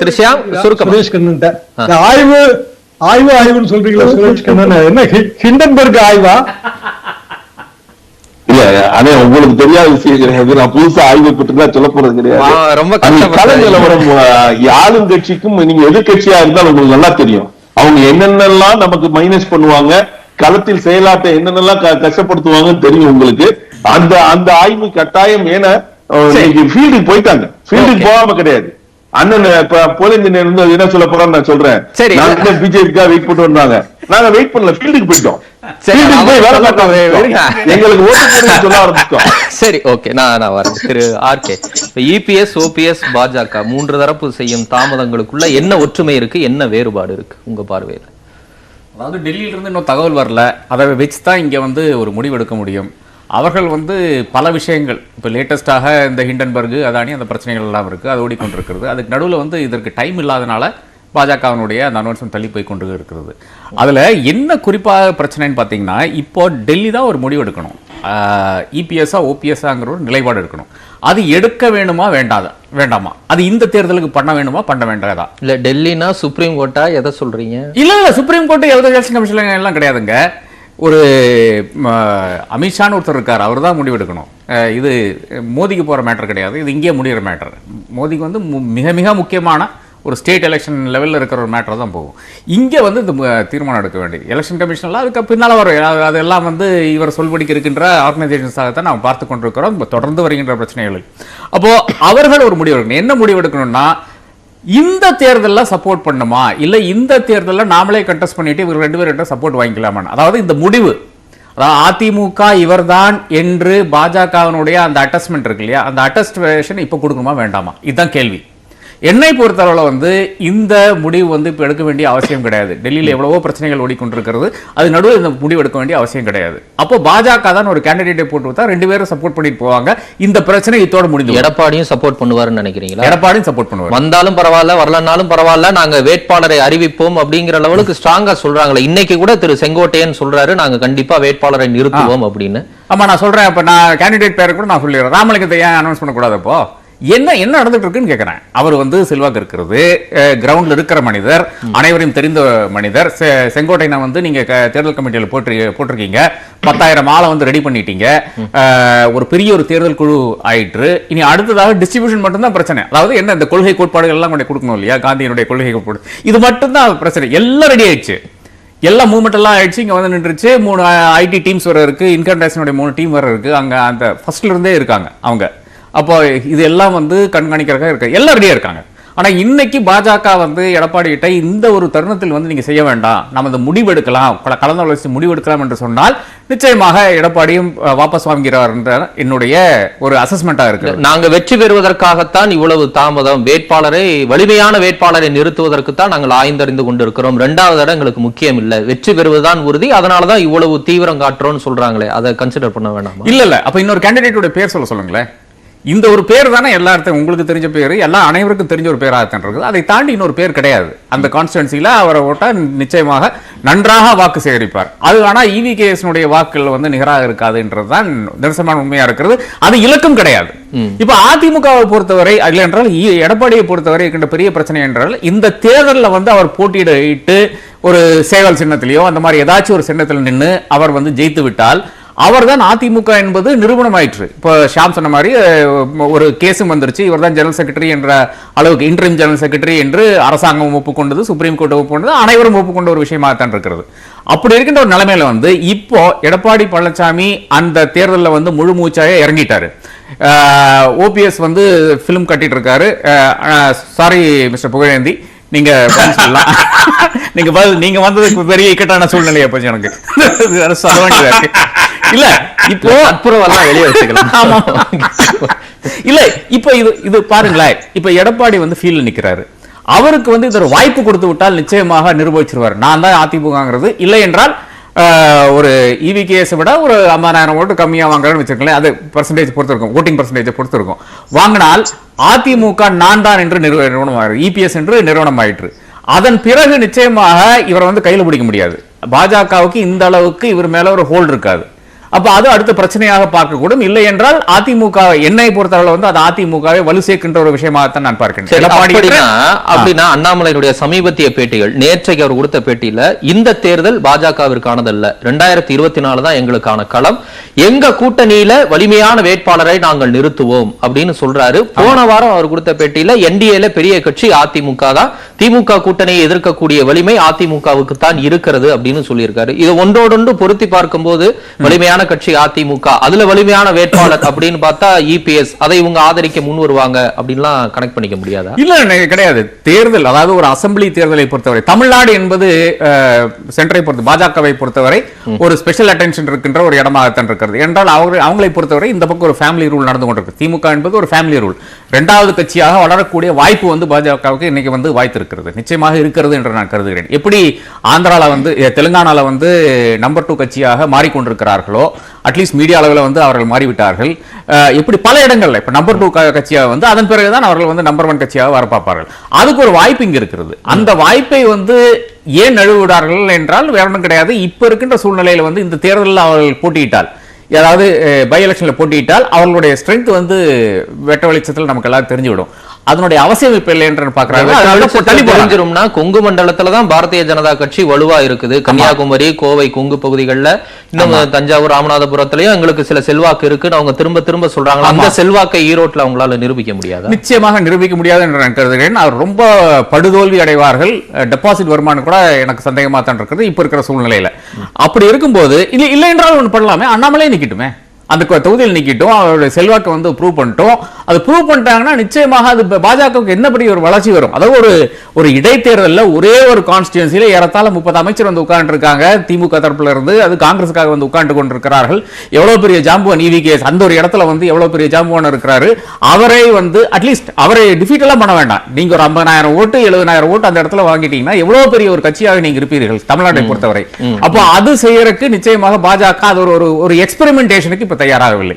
திரு ஷியாம் சுருக்கம். சுரேஷ் கண்ணன் ஆய்வுன்னு சொல்றீங்களா சுரேஷ் கண்ணன்? என்ன ஹிண்டன்பர்க் ஆய்வா? இல்ல அதே உங்களுக்கு தெரியாத விஷயம் கிடையாது. நான் புதுசா ஆய்வு பெற்றுதான் சொல்ல போறது கிடையாது. ரொம்ப கள நிலவரம் ஆளும் கட்சிக்கும் நீங்க எதிர்கட்சியா இருந்தால் உங்களுக்கு நல்லா தெரியும். அவங்க என்னென்னலாம் நமக்கு மைனஸ் பண்ணுவாங்க, களத்தில் செயலாட்ட என்னென்னலாம் கஷ்டப்படுத்துவாங்கன்னு தெரியும் உங்களுக்கு. அந்த ஆய்வு கட்டாயம். ஏன்னா ஃபீல்டுக்கு போயிட்டாங்க, ஃபீல்டுக்கு போகாம கிடையாது. அண்ணன் போலீஸ் இன்ஜினியர் இருந்து என்ன சொல்ல போறான்னு நான் சொல்றேன். பிஜேபிக்கா வெயிட் பண்ணிட்டு வந்தாங்க, நாங்க வெயிட் பண்ணல, ஃபீல்டுக்கு போயிட்டோம். எங்களுக்கு ஓட்டு சொல்ல ஆரம்பிச்சோம். சரி, ஓகே, நான் வரேன். திரு ஆர்கே, இபிஎஸ் ஓபிஎஸ் பாஜக மூன்று தரப்பு செய்யும் தாமதங்களுக்குள்ள என்ன ஒற்றுமை இருக்கு, என்ன வேறுபாடு இருக்கு உங்க பார்வையில? அதாவது டெல்லியில இருந்து இன்னும் தகவல் வரல, அதை வச்சுதான் இங்க ஒரு முடிவு எடுக்க முடியும். அவர்கள் பல விஷயங்கள் இப்போ லேட்டஸ்டாக இந்த ஹிண்டன்பர்க் அதானி அந்த பிரச்சனைகள் எல்லாம் இருக்குது, அது ஓடிக்கொண்டிருக்கிறது. அதுக்கு நடுவில் இதற்கு டைம் இல்லாதனால பாஜகவினுடைய அந்த அனௌன்ஸ்மெண்ட் தள்ளி போய் கொண்டு இருக்கிறது. அதில் என்ன குறிப்பாக பிரச்சனைன்னு பார்த்தீங்கன்னா, இப்போ டெல்லி தான் ஒரு முடிவு எடுக்கணும். இபிஎஸ்ஸா ஓபிஎஸ்ஸாங்கிற ஒரு நிலைப்பாடு எடுக்கணும். அது எடுக்க வேணுமா வேண்டாமா, அது இந்த தேர்தலுக்கு பண்ண வேணுமா பண்ண வேண்டாதா? இல்லை டெல்லினா சுப்ரீம் கோர்ட்டா எதை சொல்றீங்க? இல்லை சுப்ரீம் கோர்ட்டு எலெக்ஷன் கமிஷன் எல்லாம் கிடையாதுங்க. ஒரு அமித்ஷான்னு ஒருத்தர் இருக்கார், அவர் தான் முடிவெடுக்கணும். இது மோடிக்கு போகிற மேட்டர் கிடையாது, இது இங்கே முடிகிற மேட்டர். மோடிக்கு மிக மிக முக்கியமான ஒரு ஸ்டேட் எலெக்ஷன் லெவலில் இருக்கிற ஒரு மேட்டர் தான் போகும். இங்கே இந்த தீர்மானம் எடுக்க வேண்டியது எலெக்ஷன் கமிஷன்லாம் அதுக்கு பின்னால் வரும். அதெல்லாம் இவர் சொல்படிக்கு இருக்கின்ற ஆர்கனைசேஷன்ஸாகத்தான் நாம் பார்த்து கொண்டிருக்கிறோம், தொடர்ந்து வருகின்ற பிரச்சனைகள். அப்போது அவர்கள் ஒரு முடிவு எடுக்கணும். என்ன முடிவு எடுக்கணும்னா, இந்த தேர்தலில் சப்போர்ட் பண்ணுமா, இல்லை இந்த தேர்தலில் நாமளே கண்டெஸ்ட் பண்ணிட்டு இவர் 2 பேரும் சப்போர்ட் வாங்கிக்கலாமா? அதாவது இந்த முடிவு, அதாவது அதிமுக இவர்தான் என்று பாஜகவினுடைய அந்த அட்டஸ்ட்மெண்ட் இருக்கு இல்லையா, அந்த அட்டஸ்டேஷன் இப்போ கொடுக்கணுமா வேண்டாமா, இதுதான் கேள்வி. என்னை பொறுத்தளவில் இந்த முடிவு இப்போ எடுக்க வேண்டிய அவசியம் கிடையாது. டெல்லியில் எவ்வளவோ பிரச்சனைகள் ஓடிக்கொண்டிருக்கிறது, அது நடுவில் இந்த முடிவு எடுக்க வேண்டிய அவசியம் கிடையாது. அப்போ பாஜக தான் ஒரு கேண்டிடேட்டை போட்டு விட்டா 2 பேரும் சப்போர்ட் பண்ணிட்டு போவாங்க, இந்த பிரச்சனை இதோட முடிஞ்சு. எடப்பாடியும் சப்போர்ட் பண்ணுவாருன்னு நினைக்கிறீங்களா? எடப்பாடியும் சப்போர்ட் பண்ணுவார். வந்தாலும் பரவாயில்ல, வரலனாலும் பரவாயில்ல, நாங்க வேட்பாளரை அறிவிப்போம் அப்படிங்கிற லெவலுக்கு ஸ்ட்ராங்கா சொல்றாங்களே. இன்னைக்கு கூட திரு செங்கோட்டையன் சொல்றாரு, நாங்க கண்டிப்பா வேட்பாளரை நிறுத்துவோம் அப்படின்னு. ஆமா, நான் சொல்றேன். அப்ப நான் கேண்டிடேட் பேரை கூட நான் சொல்லிடுறேன். ராமலிங்கத்தை ஏன் அனௌன்ஸ் பண்ணக்கூடாது? அப்போ என்ன நடந்துட்டு இருக்குன்னு கேட்கிறேன். அவர் செல்வாக்கு இருக்கிறது, கிரவுண்ட்ல இருக்கிற மனிதர், அனைவரையும் தெரிந்த மனிதர். செங்கோட்டையனை நீங்க தேர்தல் கமிட்டியில் போட்டிருக்கீங்க, 10,000 ஆளை ரெடி பண்ணிட்டீங்க, ஒரு பெரிய ஒரு தேர்தல் குழு ஆயிற்று. இனி அடுத்ததாக டிஸ்ட்ரிபியூஷன் மட்டும்தான் பிரச்சனை. அதாவது என்ன, இந்த கொள்கை கோட்பாடுகள் எல்லாம் கொண்டு கொடுக்கணும் இல்லையா, காந்தியினுடைய கொள்கை கோட்பாடு, இது மட்டும்தான் பிரச்சனை. எல்லாம் ரெடி ஆயிடுச்சு, எல்லா மூவ்மெண்ட் எல்லாம் ஆயிடுச்சு. இங்க நின்றுச்சு. 3 ஐடி டீம்ஸ் வர இருக்கு, இன்கம் டேக்ஸினுடைய 3 டீம் வர இருக்கு. அங்க அந்த ஃபர்ஸ்ட்ல இருந்தே இருக்காங்க அவங்க. அப்போ இது எல்லாம் கண்காணிக்கிறதுக்காக இருக்கு, எல்லாம் ரெடியா இருக்காங்க. ஆனா இன்னைக்கு பாஜக எடப்பாடி கிட்ட இந்த ஒரு தருணத்தில் நீங்க செய்ய வேண்டாம், நம்ம இந்த முடிவெடுக்கலாம், கலந்தாலோசி முடிவெடுக்கலாம் என்று சொன்னால் நிச்சயமாக எடப்பாடியும் வாபஸ் வாங்குகிறார் என்ற என்னுடைய ஒரு அசஸ்மெண்டா இருக்கு. நாங்க வெற்றி பெறுவதற்காகத்தான் இவ்வளவு தாமதம், வேட்பாளரை வலிமையான வேட்பாளரை நிறுத்துவதற்குத்தான் நாங்கள் ஆய்ந்தறிந்து கொண்டிருக்கிறோம், 2வது இடம் எங்களுக்கு முக்கியம் இல்லை, வெற்றி பெறுவதுதான் உறுதி, அதனாலதான் இவ்வளவு தீவிரம் காட்டுறோம்னு சொல்றாங்களே, அதை கன்சிடர் பண்ண வேண்டாம்? இல்ல அப்ப இன்னொரு கேண்டிடேட்டோட பேர் சொல்லுங்களேன். இந்த ஒரு பேர் தானே எல்லா இடத்தையும் உங்களுக்கு தெரிஞ்ச பேர், எல்லா அனைவருக்கும் தெரிஞ்ச ஒரு பேராகத்தான் இருக்குது. அதை தாண்டி இன்னொரு பேர் கிடையாது. அந்த கான்ஸ்டிடுவன்சியில் அவரை ஓட்டா நிச்சயமாக நன்றாக வாக்கு சேகரிப்பார். அது ஆனால் EVKS வாக்குகள் நிகராக இருக்காதுன்றது தான் நிரசமான உண்மையா இருக்கிறது. அது இலக்கும் கிடையாது. இப்ப அதிமுகவை பொறுத்தவரை, இல்லை என்றால் எடப்பாடியை பொறுத்தவரை இருக்கின்ற பெரிய பிரச்சனை என்றால், இந்த தேர்தலில் அவர் போட்டியிட்டு ஒரு சேவல் சின்னத்திலேயோ அந்த மாதிரி ஏதாச்சும் ஒரு சின்னத்தில் நின்று அவர் ஜெயித்து விட்டால் அவர் தான் அதிமுக என்பது நிரூபணம் ஆயிற்று. இப்போ ஷாம் சொன்ன மாதிரி ஒரு கேஸும் வந்துருச்சு, இவர் தான் ஜெனரல் செக்ரட்டரி என்ற அளவுக்கு, இன்டரிம் ஜெனரல் செக்ரட்டரி என்று அரசாங்கம் ஒப்புக்கொண்டது, சுப்ரீம் கோர்ட் ஒப்புக்கொண்டது, அனைவரும் ஒப்புக்கொண்ட ஒரு விஷயமாகத்தான் இருக்கிறது. அப்படி இருக்கின்ற ஒரு நிலைமையில இப்போ எடப்பாடி பழனிசாமி அந்த தேர்தலில் முழு மூச்சாக இறங்கிட்டாரு. ஓபிஎஸ் பிலிம் கட்டிட்டு இருக்காரு. சாரி மிஸ்டர் புகழேந்தி, நீங்க சொல்லலாம், நீங்க வந்ததுக்கு பெரிய இக்கட்டான சூழ்நிலையை போச்சு எனக்கு சொல்ல வேண்டியதா இருக்கு. இல்ல இப்போ அப்புறம் வெளியே வச்சுக்கலாம். இல்ல இப்ப இது பாருங்களேன், இப்ப எடப்பாடி ஃபீல்ட்ல நிக்கிறாரு, அவருக்கு இது ஒரு வாய்ப்பு கொடுத்து விட்டால் நிச்சயமாக நிரூபிச்சிருவார், நான் தான் அதிமுகங்கிறது. இல்லை என்றால் ஒரு EVKS விட ஒரு 50,000 ஓட்டு கம்மியா வாங்குறேன்னு வச்சிருக்கேன், அது பர்சன்டேஜ் பொறுத்து இருக்கும், ஓட்டிங் பர்சன்டேஜ் பொறுத்து இருக்கும். வாங்கினால் அதிமுக நான் தான் என்று நிறுவனம், EPS என்று நிறுவனம் ஆயிற்று. அதன் பிறகு நிச்சயமாக இவரை கையில பிடிக்க முடியாது. பாஜகவுக்கு இந்த அளவுக்கு இவர் மேல ஒரு ஹோல்ட் இருக்காது. அப்ப அது அடுத்த பிரச்சனையாக பார்க்கக்கூடும். இல்லை என்றால் அதிமுக என்னை பொறுத்தவரை வந்து அது அதிமுகவை வலு சேர்க்கின்ற ஒரு விஷயமாகத்தான் நான் பார்க்கிறேன். அப்படின்னா அண்ணாமலையுடைய சமீபத்திய பேட்டிகள், நேற்றைக்கு அவர் கொடுத்த பேட்டியில இந்த தேர்தல் பாஜகவிற்கானதல்ல, 2024 தான் எங்களுக்கான களம், எங்க கூட்டணியில வலிமையான வேட்பாளரை நாங்கள் நிறுத்துவோம் அப்படின்னு சொல்றாரு. போன வாரம் அவர் கொடுத்த பேட்டியில என்டிஏல பெரிய கட்சி அதிமுக தான், திமுக கூட்டணியை எதிர்க்கக்கூடிய வலிமை அதிமுகவுக்கு தான் இருக்கிறது அப்படின்னு சொல்லியிருக்காரு. இது ஒன்றோடொன்று பொருத்தி பார்க்கும்போது வலிமையான கட்சி அதிமுக, அதுல வலிமையான வேட்பாளர் அப்படின்னு பார்த்தா இபிஎஸ், அதை இவங்க ஆதரிக்க முன் வருவாங்க அப்படின்லாம் கனெக்ட் பண்ணிக்க முடியாதா? இல்ல கிடையாது. தேர்தல், அதாவது ஒரு அசம்பிளி தேர்தலை பொறுத்தவரை தமிழ்நாடு என்பது சென்ட்ரை பொறுத்த பாஜகவை பொறுத்தவரை ஒரு ஸ்பெஷல் அட்டென்ஷன் இருக்கின்ற ஒரு இடமாகத்தான் இருக்கிறது. என்றால் அவங்களை பொறுத்தவரை இந்த பக்கம் ஒரு ஃபேமிலி ரூல் நடந்து கொண்டிருக்கு. திமுக என்பது ஒரு ஃபேமிலி ரூல். இரண்டாவது கட்சியாக வளரக்கூடிய வாய்ப்பு வந்து பாஜகவுக்கு இன்னைக்கு வந்து வாய்த்து இருக்கிறது, நிச்சயமாக இருக்கிறது என்று நான் கருதுகிறேன். எப்படி ஆந்திரால வந்து தெலுங்கானால வந்து நம்பர் 2 கட்சியாக மாறிக்கொண்டிருக்கிறார்களோ, அட்லீஸ்ட் மீடியா அளவில் வந்து அவர்கள் மாறிவிட்டார்கள். எப்படி பல இடங்கள்ல இப்ப நம்பர் 2 கட்சியாக வந்து அதன் பிறகுதான் அவர்கள் வந்து நம்பர் 1 கட்சியாக வர பார்ப்பார்கள். அதுக்கு ஒரு வாய்ப்பு இங்க இருக்கிறது. அந்த வாய்ப்பை வந்து ஏன் நழுவிடார்கள் என்றால் வேற ஒன்றும் கிடையாது. இப்ப இருக்கின்ற சூழ்நிலையில வந்து இந்த தேர்தலில் அவர்கள் போட்டியிட்டால், ஏதாவது பை எலெக்ஷன்ல போட்டியிட்டால் அவர்களுடைய ஸ்ட்ரென்த் வந்து வெட்ட வெளிச்சத்தில் நமக்கு எல்லாம் தெரிஞ்சுவிடும். அதனுடைய அவசியம் இப்ப இல்லை என்று பாக்குறாங்க. கொங்கு மண்டலத்துல தான் பாரதிய ஜனதா கட்சி வலுவா இருக்குது. கன்னியாகுமரி, கோவை, கொங்கு பகுதிகளில், இன்னும் தஞ்சாவூர், ராமநாதபுரத்திலயும் எங்களுக்கு சில செல்வாக்கு இருக்குன்னு அவங்க திரும்ப திரும்ப சொல்றாங்க. அந்த செல்வாக்கை ஈரோட்டில் அவங்களால நிரூபிக்க முடியாது, நிச்சயமாக நிரூபிக்க முடியாது என்று நான் கருதுகிறேன். அவர் ரொம்ப படுதோல்வி அடைவார்கள். டெபாசிட் வருமானம் கூட எனக்கு சந்தேகமா தான் இருக்கிறது இப்ப இருக்கிற சூழ்நிலையில. அப்படி இருக்கும்போது இல்லை என்றால் ஒன்று பண்ணலாமே, அண்ணாமலை நிக்கட்டுமே, அந்த தொகுதியில் நிக்கிட்டோம், அவருடைய செல்வாக்கு வந்து ப்ரூவ் பண்ணிட்டோம். அது ப்ரூவ் பண்ணிட்டாங்கன்னா நிச்சயமாக அது பாஜகவுக்கு என்னபடி ஒரு வளர்ச்சி வரும். அதாவது ஒரு இடைத்தேர்தலில் ஒரே ஒரு கான்ஸ்டிடுவன்சியில ஏறத்தாழ 30 அமைச்சர் வந்து உட்கார்ந்து இருக்காங்க திமுக தரப்புல இருந்து. அது காங்கிரஸுக்காக வந்து உட்கார்ந்து கொண்டிருக்கிறார்கள். எவ்வளவு பெரிய ஜாம்புவன் EVKS அந்த ஒரு இடத்துல வந்து எவ்வளவு பெரிய ஜாம்புவன் இருக்கிறாரு. அவரை வந்து அட்லீஸ்ட் அவரை டிஃபீட் எல்லாம் பண்ண வேண்டாம். நீங்க ஒரு 50,000 ஓட்டு 70,000 ஓட்டு அந்த இடத்துல வாங்கிட்டீங்கன்னா எவ்வளவு பெரிய ஒரு கட்சியாக நீங்க இருப்பீர்கள் தமிழ்நாட்டை பொறுத்தவரை. அப்போ அது செய்யறதுக்கு நிச்சயமாக பாஜக அது ஒரு எக்ஸ்பெரிமெண்டேஷனுக்கு தயாராகவில்லை.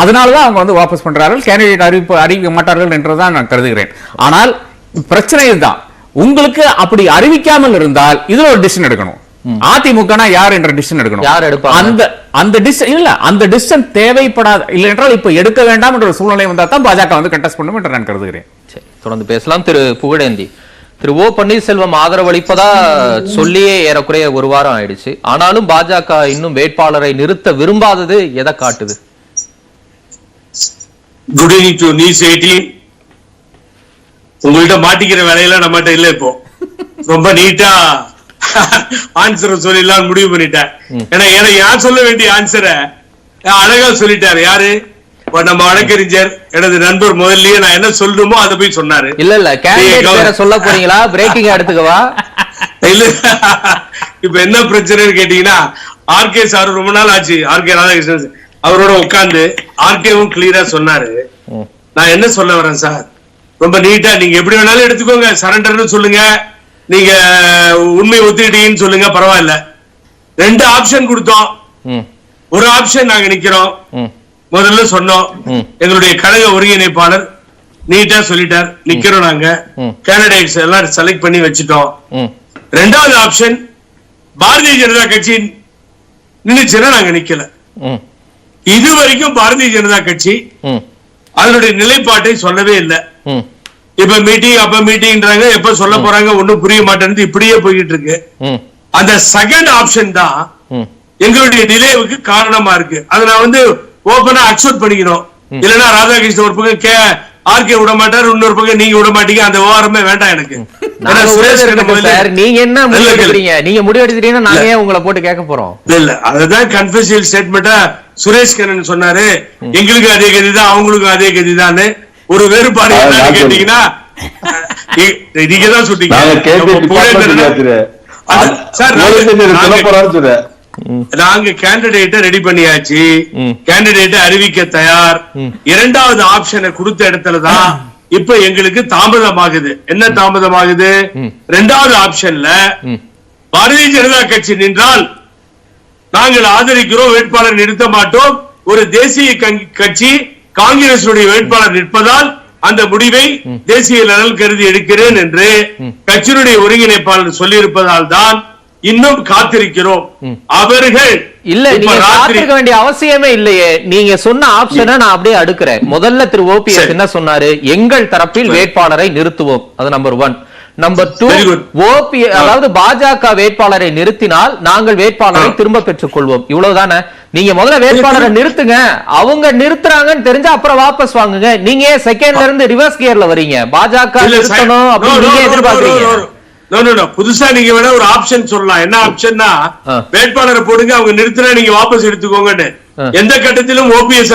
அதனாலதான் அவங்க வந்து வாபஸ் பண்றார்கள். கேண்டிடேட் அறிவிக்க மாட்டார்கள் என்றுதான் நான் கருதுகிறேன். ஆனால் பிரச்சனை இதுதான், உங்களுக்கு அப்படி அறிவிக்காமல் இருந்தால் இதுல ஒரு டிசிஷன் எடுக்கணும். அதிமுக யார் என்ற டிசிஷன் எடுக்கணும். யார் எடுப்பாங்க? அந்த டிசிஷன் இல்ல, அந்த டிசிஷன் தேவைப்படாத, இல்லை என்றால் இப்ப எடுக்க வேண்டாம் என்ற சூழ்நிலை வந்தா தான் பாஜக வந்து கண்டெஸ்ட் பண்ணும் என்று நான் கருதுகிறேன். தொடர்ந்து பேசலாம். திரு புகழேந்தி, திரு ஓ பன்னீர்செல்வம் ஆதரவளிப்பதா சொல்லியே ஏறக்குறைய ஒரு வாரம் ஆயிடுச்சு. ஆனாலும் பாஜக இன்னும் வேட்பாளரை நிறுத்த விரும்பாதது எதை காட்டுது? Good evening to news 18. உங்கள்கிட்ட மாட்டிக்கிற வேலையில நம்மகிட்ட இல்ல. இப்போ ரொம்ப நீட்டா ஆன்சரை சொல்லிடலாம் முடிவு பண்ணிட்டேன். ஏன்னா யார் சொல்ல வேண்டிய ஆன்சரை அழகா சொல்லிட்டாரு. யாரு? நம்ம வழக்கறிஞர் எனது நண்பர் முதல்லயே நான் என்ன சொல்லணுமோ அதை போய் சொன்னாரு. இல்ல கேண்டிடேட் சொல்ல போறீங்களா? பிரேக்கிங் எடுத்துக்கவா? இல்ல, இப்ப என்ன பிரச்சனைன்னு கேட்டீங்கன்னா, ஆர்கே சார் ரொம்ப நாள் ஆச்சு, ஆர்கே ராதாகிருஷ்ணன் அவரோட உட்கார்ந்து ஆர்கேவும் கிளியரா சொன்னாரு. நான் என்ன சொல்ல வரேன் சார், ரொம்ப நீட்டா நீங்க எப்படி வேணாலும் எடுத்துக்கோங்க, சரண்டர்னு சொல்லுங்க, நீங்க உண்மை ஒத்துக்கிட்டீங்கன்னு சொல்லுங்க, பரவாயில்ல. 2 ஆப்ஷன் கொடுத்தோம். ஒரு ஆப்ஷன் நாங்க நிக்கிறோம். முதல்ல சொன்னோம், எங்களுடைய கழக ஒருங்கிணைப்பாளர் நீட்டா சொல்லிட்டார், நிக்கிறோம், நாங்க கேண்டிடேட்ஸ் எல்லாம் செலக்ட் பண்ணி வச்சுட்டோம். 2வது ஆப்ஷன் பாரதிய ஜனதா கட்சி நின்னுச்சுன்னா நாங்க நிக்கல. இது வரைக்கும் பாரதிய ஜனதா கட்சி அதனுடைய நிலைப்பாட்டை சொல்லவே இல்லை. இப்ப மீட்டிங் அப்ப மீட்டிங்ன்றாங்க, எப்ப சொல்ல போறாங்க ஒண்ணும் புரிய மாட்டேன்னு இப்படியே போய்கிட்டு இருக்கு. அந்த செகண்ட் ஆப்ஷன் தான் எங்களுடைய டிலேவுக்கு காரணமா இருக்கு. அதை நான் வந்து ஓபனா அக்செப்ட் பண்ணிக்கிறோம். இல்லன்னா ராதாகிருஷ்ணன் ஒரு பக்கம் ஆர்கே விட மாட்டாரு, இன்னொரு பக்கம் நீங்க விட மாட்டீங்க. அந்த விவகாரமே வேண்டாம் எனக்கு. நீங்க என்ன முடிவெடுக்கிறீங்க? நீங்க முடிவெடுக்கிறீங்கன்னா நாங்க ஏன் உங்களை போட்டு கேட்க போறோம்? இல்ல, அதுதான் கன்ஃபெஷனல் ஸ்டேட்மெண்டா சுரேஷ் கண்ணன் சொன்னாரு, எங்களுக்கு அதே கதிதான் அவங்களுக்கும் அதே கதிதான். ஒரு வேறுபாடு என்னன்னு கேட்டீங்கன்னா நீங்க தான் சொன்னீங்க. நாங்க கேண்டிடேட்டை ரெடி பண்ணியாச்சு, கேண்டிடேட்டை அறிவிக்க தயார். 2வது ஆப்ஷனை கொடுத்த இடத்துலதான் இப்ப எங்களுக்கு தாமதமாகுது. என்ன தாமதமாகுது? 2வது ஆப்ஷன்ல பாரதிய ஜனதா கட்சி நின்றால் நாங்கள் ஆதரிக்கிறோம், வேட்பாளர் நிறுத்த மாட்டோம். ஒரு தேசிய கட்சி காங்கிரஸ் வேட்பாளர் நிற்பதால் அந்த முடிவை தேசிய நலன் கருதி எடுக்கிறேன் என்று கட்சியினுடைய ஒருங்கிணைப்பாளர் சொல்லியிருப்பதால் தான் இன்னும் காத்திருக்கிறோம். அவர்கள் இல்ல இப்ப நீங்க ராத்திரி காத்திருக்க வேண்டிய அவசியமே இல்லையே. நீங்க சொன்ன ஆப்ஷனை நான் அப்படியே அடுக்கிறேன். முதல்ல திரு ஓபிஎஸ் என்ன சொன்னாரு? எங்கள் தரப்பில் வேட்பாளரை நிறுத்துவோம். அது நம்பர் 1. Number 2, Very good. அதாவது பாஜக வேட்பாளரை நிறுத்தினால் நாங்கள் வேட்பாளரை திரும்ப பெற்றுக் கொள்வோம். இவ்வளவுதானே. நீங்க முதல்ல வேட்பாளரை நிறுத்துங்க. அவங்க நிறுத்துறாங்கன்னு தெரிஞ்சா அப்புறம் வாபஸ் வாங்குங்க. நீங்க செகண்ட்ல இருந்து ரிவர்ஸ் கியர்ல வரீங்க. பாஜக நிறுத்தணும் அப்படின்னு நீங்க எதிர்பார்க்கறீங்க. புதுசா நீங்க வேணா ஒரு ஆப்ஷன் சொல்லலாம். என்ன ஆப்ஷன்னா, வேட்பாளரை போடுங்க, அவங்க நிறுத்தினா நீங்க வாபஸ் எடுத்துக்கோங்கன்னு. எந்த கட்டத்திலும் ஓபிஎஸ்